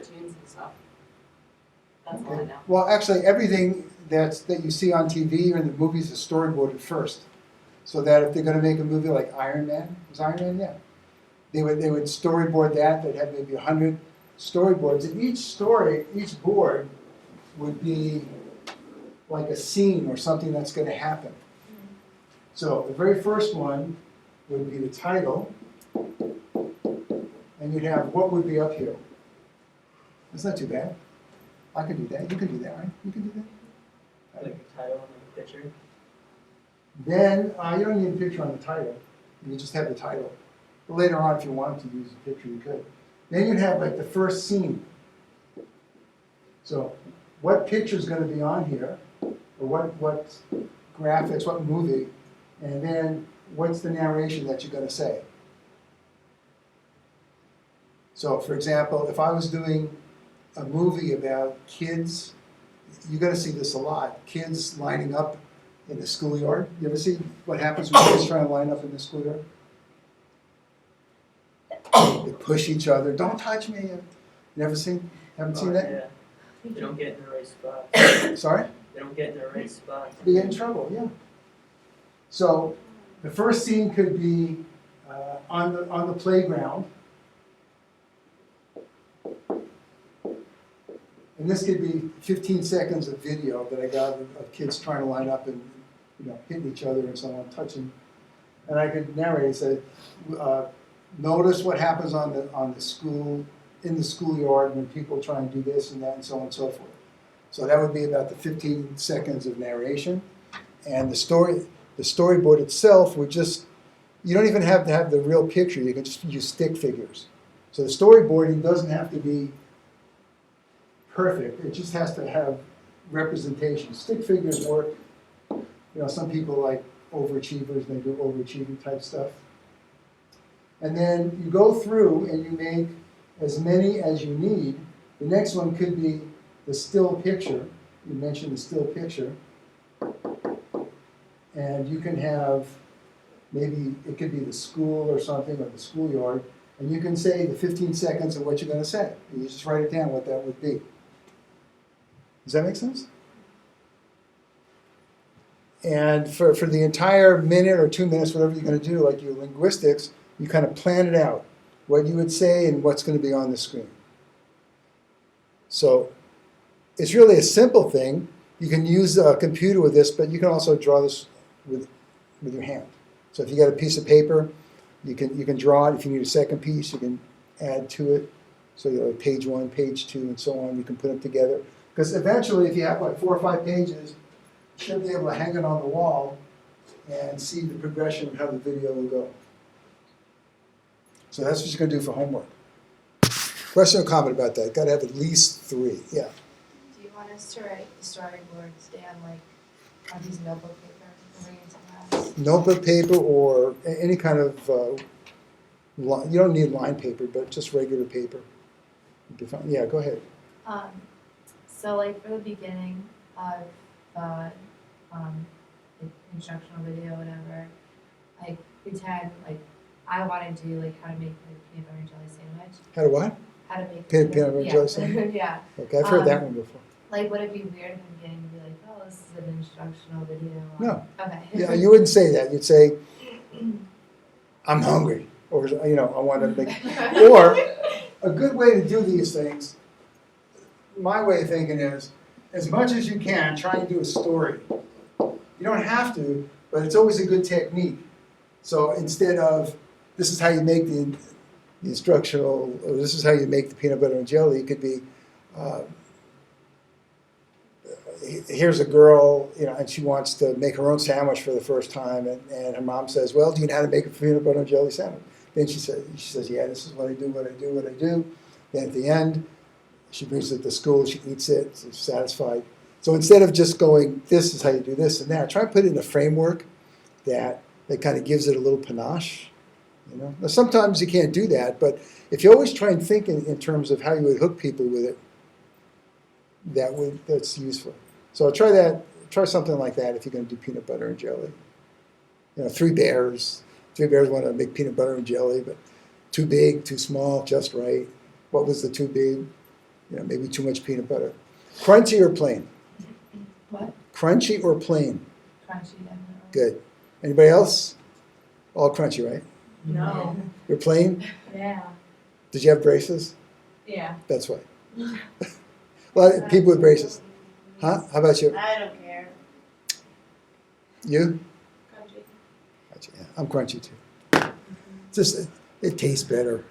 cartoons and stuff. That's all I know. Well, actually, everything that you see on TV or in the movies is storyboarded first. So that if they're going to make a movie like Iron Man, was Iron Man? Yeah. They would storyboard that. They'd have maybe 100 storyboards. And each board would be like a scene or something that's going to happen. So the very first one would be the title. And you'd have what would be up here. That's not too bad. I can do that. You can do that, right? You can do that. Like a title and a picture. Then you don't need a picture on the title. You just have the title. But later on, if you wanted to use a picture, you could. Then you'd have like the first scene. So what picture is going to be on here, or what graphics, what movie, and then what's the narration that you're going to say. So for example, if I was doing a movie about kids, you're going to see this a lot. Kids lining up in the schoolyard. You ever see what happens when kids try to line up in the schoolyard? They push each other. Don't touch me. You haven't seen that? Yeah. They don't get in the right spot. Sorry? They don't get in the right spot. They get in trouble, yeah. So the first scene could be on the playground. And this could be 15 seconds of video that I got of kids trying to line up and hitting each other and so on, touching. And I could narrate, say, notice what happens in the schoolyard when people try and do this and that and so on and so forth. So that would be about the 15 seconds of narration. And the storyboard itself would you don't even have to have the real picture, you can just use stick figures. So the storyboarding doesn't have to be perfect, it just has to have representation. Stick figures work, some people like overachievers, they do overachieving type stuff. And then you go through and you make as many as you need. The next one could be the still picture. You mentioned the still picture. And you can have, maybe it could be the school or something, or the schoolyard, and you can say the 15 seconds of what you're going to say. And you just write it down what that would be. Does that make sense? And for the entire minute or 2 minutes, whatever you're going to do, like your linguistics, you kind of plan it out, what you would say and what's going to be on the screen. So it's really a simple thing. You can use a computer with this, but you can also draw this with your hand. So if you got a piece of paper, you can draw it. If you need a second piece, you can add to it. So you have page 1, page 2, and so on. You can put them together. Because eventually, if you have like 4 or 5 pages, you should be able to hang it on the wall and see the progression of how the video will go. So that's what you're going to do for homework. Question or comment about that? Got to have at least 3. Yeah. Do you want us to write the storyboards down on these notebook paper and bring it to class? Notebook paper or any kind of, you don't need line paper, but just regular paper. Would be fine. Yeah, go ahead. So for the beginning of the instructional video, whatever, pretend I want to do how to make a peanut butter and jelly sandwich. How to what? How to make Peanut butter and jelly sandwich? Yeah. Okay, I've heard that one before. Would it be weird in the beginning to be oh, this is an instructional video? No. Okay. Yeah, you wouldn't say that. You'd say, I'm hungry, or I want to make. Or a good way to do these things, my way of thinking is, as much as you can, try and do a story. You don't have to, but it's always a good technique. So instead of, this is how you make the instructional, or this is how you make the peanut butter and jelly, it could be, here's a girl, and she wants to make her own sandwich for the first time, and her mom says, well, do you know how to make a peanut butter and jelly sandwich? Then she says, yeah, this is what I do, what I do, what I do. Then at the end, she brings it to school, she eats it, she's satisfied. So instead of just going, this is how you do this and that, try and put it in a framework that kind of gives it a little panache. Now sometimes you can't do that, but if you always try and think in terms of how you would hook people with it, that's useful. So try something like that if you're going to do peanut butter and jelly. 3 bears want to make peanut butter and jelly, but too big, too small, just right. What was the too big? You know, maybe too much peanut butter. Crunchy or plain? What? Crunchy or plain? Crunchy, definitely. Good. Anybody else? All crunchy, right? No. You're plain? Yeah. Did you have braces? Yeah. That's why. Well, people with braces. Huh? How about you? I don't care. You? Crunchy. Gotcha, yeah. I'm crunchy too. Just, it tastes better.